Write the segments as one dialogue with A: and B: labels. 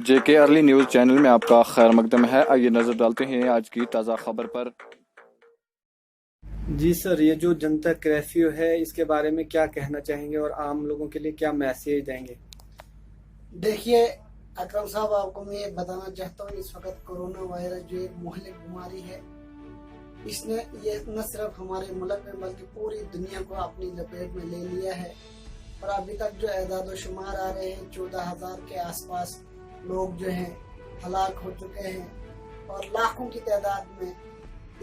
A: JK early news channel में आपका खैर मकदम है। आइए नजर डालते हैं आज की ताज़ा खबर पर।
B: जी सर, ये जो जनता कर्फ्यू है इसके बारे में क्या कहना चाहेंगे और आम लोगों के लिए क्या मैसेज देंगे?
C: देखिए अकरम साहब, आपको मैं ये बताना चाहता हूँ, इस वक्त कोरोना वायरस जो एक मुहलिक बीमारी है, इसने ये न सिर्फ हमारे मुल्क में बल्कि पूरी दुनिया को अपनी लपेट में ले लिया है। और अभी तक जो एदाद शुमार आ रहे हैं 14,000 के आसपास लोग जो हैं हलाक हो चुके हैं और लाखों की तादाद में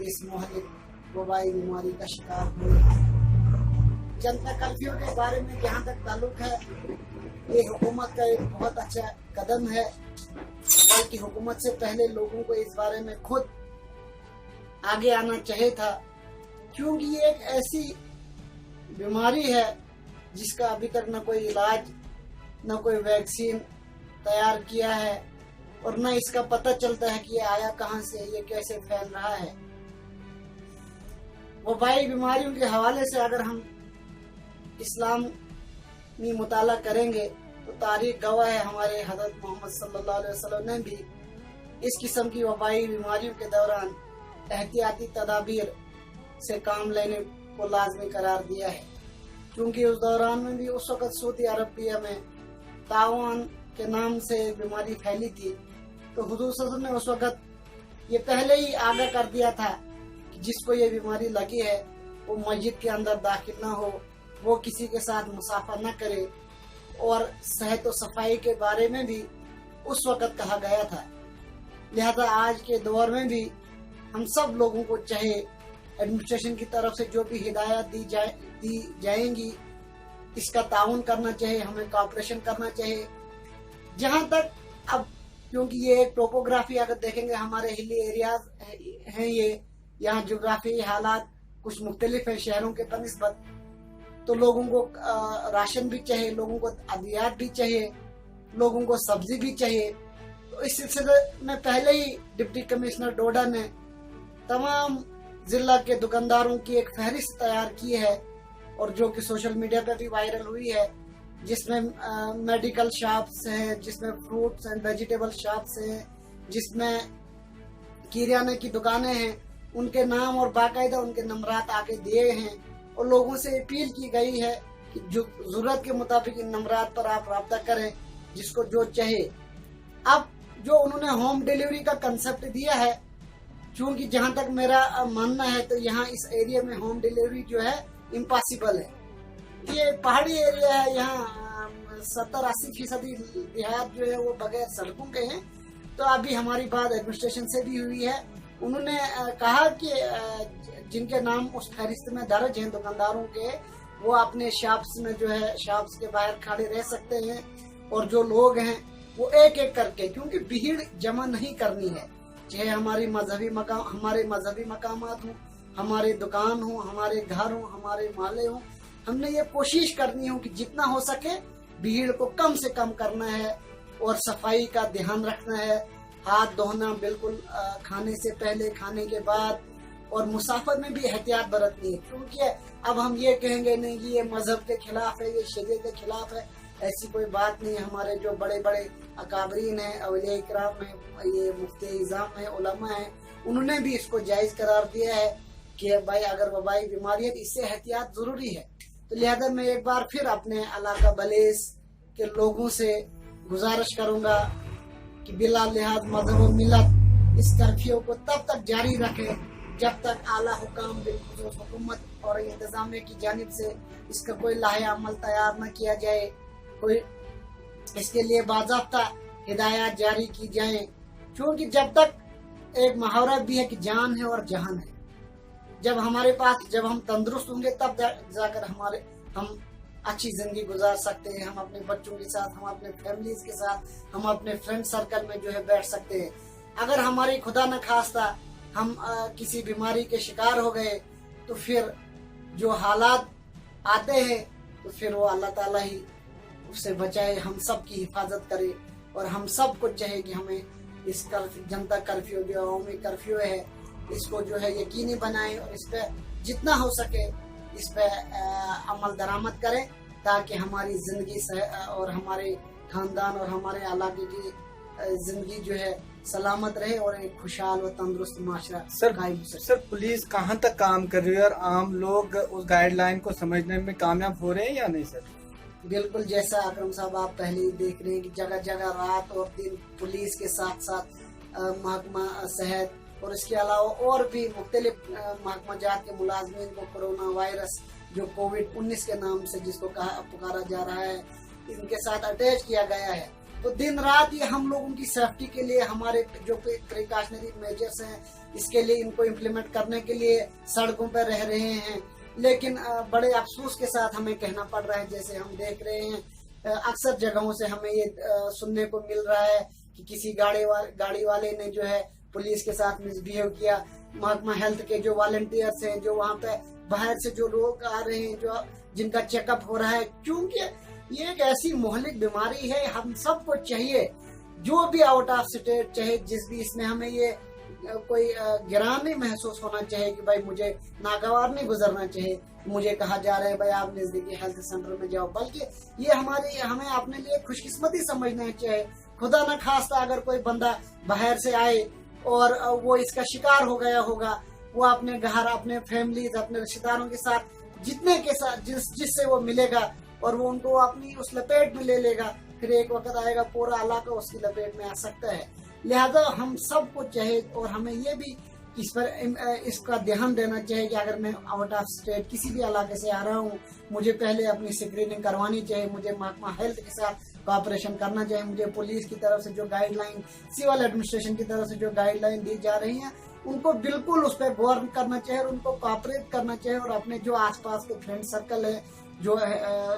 C: इस मुहलिक वबाई बीमारी का शिकार हुए हैं। जनता कर्फ्यू के बारे में जहाँ तक ताल्लुक है, ये हुकूमत का एक बहुत अच्छा कदम है, बल्कि हुकूमत से पहले लोगों को इस बारे में खुद आगे आना चाहिए था, क्योंकि ये एक ऐसी बीमारी है जिसका अभी तक न कोई इलाज न कोई वैक्सीन तैयार किया है और न इसका पता चलता है कि ये आया कहाँ से, ये कैसे फैल रहा है। वबाई बीमारियों के हवाले से अगर हम इस्लामी मुताला करेंगे तो तारीख गवाह है, हमारे हज़रत मोहम्मद सल्लल्लाहु अलैहि वसल्लम ने भी इस किस्म की वबाई बीमारियों के दौरान एहतियाती तदाबीर से काम लेने को लाजमी करार दिया है, क्योंकि उस दौरान में भी उस वक़्त सऊदी अरबिया में ताउन के नाम से बीमारी फैली थी। तो हुजूर सल्लल्लाहु अलैहि वसल्लम ने उस वक़्त ये पहले ही आगाह कर दिया था कि जिसको ये बीमारी लगी है वो मस्जिद के अंदर दाखिल ना हो, वो किसी के साथ मुसाफा न करे, और सेहत और सफाई के बारे में भी उस वक़्त कहा गया था। लिहाजा आज के दौर में भी हम सब लोगों को चाहे एडमिनिस्ट्रेशन की तरफ से जो भी हिदायत दी जाएंगी इसका ताउन करना चाहिए, हमें कोऑपरेशन करना चाहिए। जहां तक अब, क्योंकि ये एक टोपोग्राफी अगर देखेंगे, हमारे हिली एरियाज हैं, ये यहाँ जोग्राफी हालात कुछ मुख्तलिफ है शहरों के बनिस्बत, तो लोगों को राशन भी चाहिए, लोगों को अद्वियात भी चाहिए, लोगों को सब्जी भी चाहिए। तो इस सिलसिले में पहले ही डिप्टी कमिश्नर डोडा ने तमाम जिला के दुकानदारों की एक फहरिस्त तैयार की है और जो कि सोशल मीडिया पर भी वायरल हुई है, जिसमें मेडिकल शॉप्स हैं, जिसमें फ्रूट्स एंड वेजिटेबल शॉप्स हैं, जिसमें किराने की दुकानें हैं, उनके नाम और बाकायदा उनके नंबरात आगे दिए हैं और लोगों से अपील की गई है कि जो जरूरत के मुताबिक इन नंबरात पर आप राब्ता करें, जिसको जो चाहिए। अब जो उन्होंने होम डिलीवरी का कंसेप्ट दिया है, क्योंकि जहां तक मेरा मानना है तो यहाँ इस एरिया में होम डिलीवरी जो है इम्पॉसिबल है। ये पहाड़ी एरिया है, यहाँ 70-80% देहात जो है वो बगैर सड़कों के हैं। तो अभी हमारी बात एडमिनिस्ट्रेशन से भी हुई है, उन्होंने कहा कि जिनके नाम उस फहरिस्त में दर्ज हैं दुकानदारों के, वो अपने शॉप्स में जो है शॉप्स के बाहर खड़े रह सकते हैं और जो लोग हैं वो एक एक करके, क्योंकि भीड़ जमा नहीं करनी है, चाहे हमारे मजहबी मकामात हों, हमारे दुकान हो, हमारे घर हो, हमारे माले हो, हमने ये कोशिश करनी हो कि जितना हो सके भीड़ को कम से कम करना है और सफाई का ध्यान रखना है, हाथ धोना बिल्कुल खाने से पहले, खाने के बाद, और मुसाफिर में भी एहतियात बरतनी है। क्योंकि अब हम ये कहेंगे नहीं कि ये मजहब के खिलाफ है, ये शरीयत के खिलाफ है, ऐसी कोई बात नहीं है। हमारे जो बड़े बड़े अकाबरीन हैं, औलिया इकराम हैं, ये मुफ्ती इज़ाम हैं, उलमा हैं, उन्होंने भी इसको जायज़ करार दिया है कि भाई अगर वबाई बीमारी है तो इससे एहतियात ज़रूरी है। तो लिहाजा मैं एक बार फिर अपने इलाका बलेस के लोगों से गुजारिश करूँगा कि बिला लिहाज मजहब और मिलत इस कर्फ्यू को तब तक जारी रखें जब तक आला हुकाम बिलखुसूस हुकूमत और इंतजामिया की जानिब से इसका कोई लाहे अमल तैयार न किया जाए, कोई इसके लिए बाज़ाब्ता हिदायत जारी की जाए। क्योंकि जब तक एक मुहावरा भी है कि जान है और जहान है, जब हम तंदुरुस्त होंगे तब जाकर हम अच्छी जिंदगी गुजार सकते हैं, हम अपने बच्चों के साथ, हम अपने फैमिलीज के साथ, हम अपने फ्रेंड सर्कल में जो है बैठ सकते हैं। अगर हमारी खुदा न खास्ता हम किसी बीमारी के शिकार हो गए तो फिर जो हालात आते हैं तो फिर वो अल्लाह ताला ही उससे बचाए, हम सब की हिफाजत करे। और हम सब को चाहिए कि हमें इस जनता कर्फ्यू जो कौमी कर्फ्यू है इसको जो है यकीनी बनाएं और इस पर जितना हो सके इस पर अमल दरामद करें, ताकि हमारी जिंदगी और हमारे खानदान और हमारे इलाके की जिंदगी जो है सलामत रहे और एक खुशहाल और तंदुरुस्त माशरा
B: सर
C: कायम हो सके।
B: सर पुलिस कहाँ तक काम कर रही है और आम लोग उस गाइडलाइन को समझने में कामयाब हो रहे हैं या नहीं सर?
C: बिल्कुल, जैसा अकरम साहब आप पहले ही देख रहे हैं कि जगह जगह रात और दिन पुलिस के साथ साथ महकमा सेहत और इसके अलावा और भी मुख्तलिफ महकमा जात के मुलाजमीन को कोरोना वायरस जो कोविड-19 के नाम से जिसको पुकारा जा रहा है, इनके साथ अटैच किया गया है। तो दिन रात ये हम लोगों की सेफ्टी के लिए हमारे जो प्रिकॉशनरी मेजर्स हैं इसके लिए इनको इम्प्लीमेंट करने के लिए सड़कों पर रह रहे हैं। लेकिन बड़े अफसोस के साथ हमें कहना पड़ रहा है, जैसे हम देख रहे हैं अक्सर जगहों से हमें ये सुनने को मिल रहा है कि किसी गाड़ी वाले ने जो है पुलिस के साथ मिसबिहेव किया। महकमा हेल्थ के जो वॉलंटियर्स हैं, जो वहाँ पे बाहर से जो लोग आ रहे हैं, जो जिनका चेकअप हो रहा है, क्योंकि ये एक ऐसी मोहलिक बीमारी है, हम सबको चाहिए जो भी आउट ऑफ स्टेट चाहे जिस भी इसमें हमें ये कोई गिरान नहीं महसूस होना चाहिए कि भाई मुझे नागवार नहीं गुजरना चाहिए, मुझे कहा जा रहा है भाई आप नजदीकी हेल्थ सेंटर में जाओ, बल्कि ये हमें अपने लिए खुशकिस्मती समझना चाहिए। खुदा न खास्ता अगर कोई बंदा बाहर से आए और वो इसका शिकार हो गया होगा, वो अपने घर, अपने फैमिली, अपने रिश्तेदारों के साथ जितने के साथ जिससे वो मिलेगा और वो उनको अपनी उस लपेट में ले लेगा, फिर एक वक्त आएगा पूरा इलाका उसकी लपेट में आ सकता है। लिहाजा हम सबको चाहिए और हमें ये भी इसका ध्यान देना चाहिए कि अगर मैं आउट ऑफ स्टेट किसी भी इलाके से आ रहा हूँ, मुझे पहले अपनी स्क्रीनिंग करवानी चाहिए, मुझे महकमा हेल्थ के साथ कोऑपरेशन करना चाहिए, मुझे पुलिस की तरफ से जो गाइडलाइन, सिविल एडमिनिस्ट्रेशन की तरफ से जो गाइडलाइन दी जा रही है उनको बिल्कुल उस पर गौर करना चाहिए और उनको कोऑपरेट करना चाहिए और अपने जो आसपास के फ्रेंड सर्कल है, जो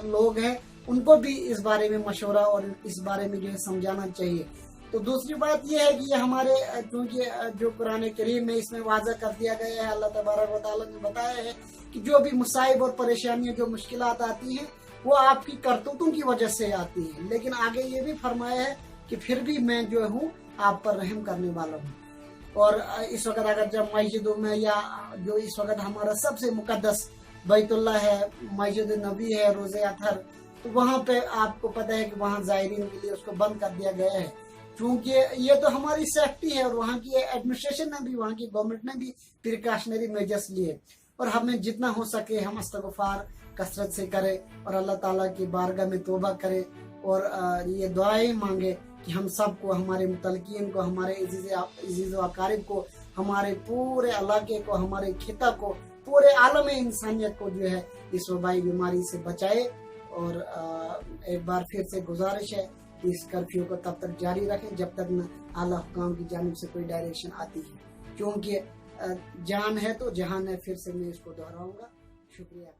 C: लोग हैं, उनको भी इस बारे में मशवरा और इस बारे में जो है समझाना चाहिए। तो दूसरी बात यह है कि ये हमारे क्योंकि जो कुरान करीम में इसमें वाज़ा कर दिया गया है, अल्लाह तबारक व तआला ने बताया है कि जो भी मुसाइब और परेशानियां, जो मुश्किलात आती हैं वो आपकी करतूतों की वजह से आती हैं, लेकिन आगे ये भी फरमाया है कि फिर भी मैं जो हूँ आप पर रहम करने वाला हूँ। और इस वक्त अगर जब मस्जिदों में या जो इस वक्त हमारा सबसे मुकद्दस बैतुल्लाह है, मस्जिद नबी है, रोज़े अतहर, तो वहाँ पे आपको पता है कि वहाँ ज़ायरीन के लिए उसको बंद कर दिया गया है, क्योंकि ये तो हमारी सेफ्टी है और वहाँ की एडमिनिस्ट्रेशन ने भी, वहाँ की गवर्नमेंट ने भी प्रिकॉशनरी मेजर्स लिए। और हमें जितना हो सके हम इस्तग़फ़ार कसरत से करें और अल्लाह ताला की बारगाह में तौबा करें और ये दुआएं मांगे कि हम सबको, हमारे मुतलकीन को, हमारे अज़ीज़ व अकारिब को, हमारे पूरे इलाके को, हमारे खिता को, पूरे आलम इंसानियत को जो है इस वबाई बीमारी से बचाए। और एक बार फिर से गुजारिश है कि इस कर्फ्यू को तब तक जारी रखें जब तक न आला हुकाम की जानिब से कोई डायरेक्शन आती है, क्योंकि जान है तो जहान है, फिर से मैं इसको दोहराऊंगा। शुक्रिया।